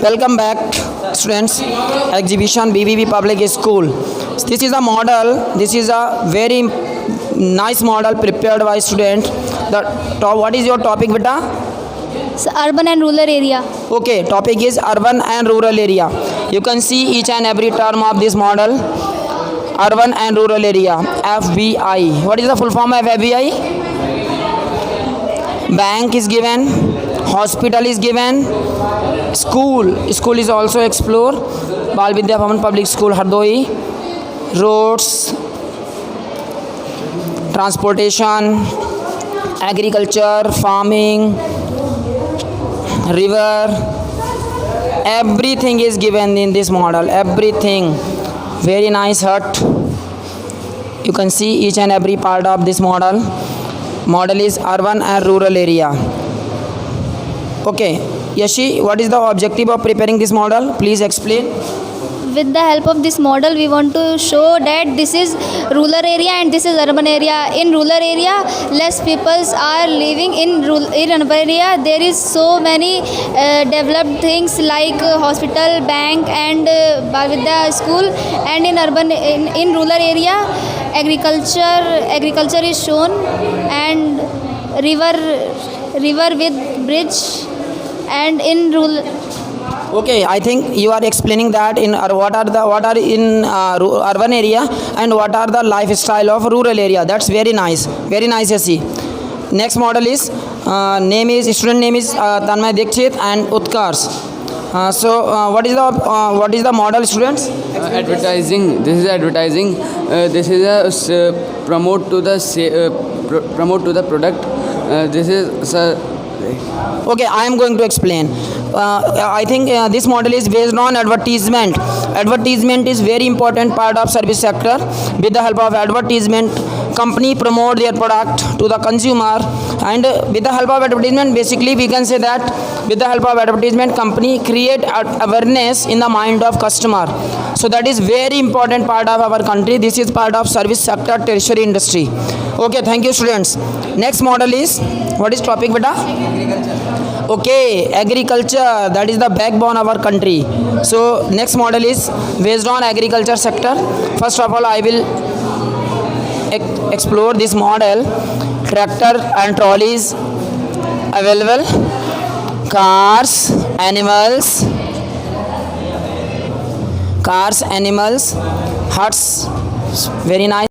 Welcome back, students. Exhibition BBB Public School. This is a model. This is a very nice model prepared by student. What is your topic, beta? Urban and rural area. Okay, topic is urban and rural area. You can see each and every term of this model. Urban and rural area. FBI. What is the full form of FBI? Bank is given. Hospital is given. School is also explored. Bal Vidya Bhavan Public School, Hardoi. Roads, transportation, agriculture, farming, river, everything is given in this model. Everything. Very nice hut. You can see each and every part of this model. Model is urban and rural area. Okay, Yashi, what is the objective of preparing this model? Please explain. With the help of this model, we want to show that this is rural area and this is urban area. In rural area, less people are living. In urban area, there is so many developed things like hospital, bank, and Vidya school. And in rural area, agriculture is shown, and river with bridge. And in rural. Okay, I think you are explaining that in what are in urban area and what are the lifestyle of rural area. That's very nice, Yasi. Next model is student name is Tanmay Dikshit and Utkarsh. What is the model, students? Advertising. This is advertising. This is a promote to the product. This is Okay, I am going to explain. I think this model is based on advertisement. Advertisement is very important part of service sector. With the help of advertisement, company promote their product to the consumer, and with the help of advertisement, basically we can say that with the help of advertisement, company create awareness in the mind of customer. So that is very important part of our country. This is part of service sector, tertiary industry. Okay, thank you, students. Next model is, what is topic, beta? Okay, agriculture, that is the backbone of our country. So next model is based on agriculture sector. First of all, I will explore this model. Tractor and trolleys available, cars, animals, huts, very nice.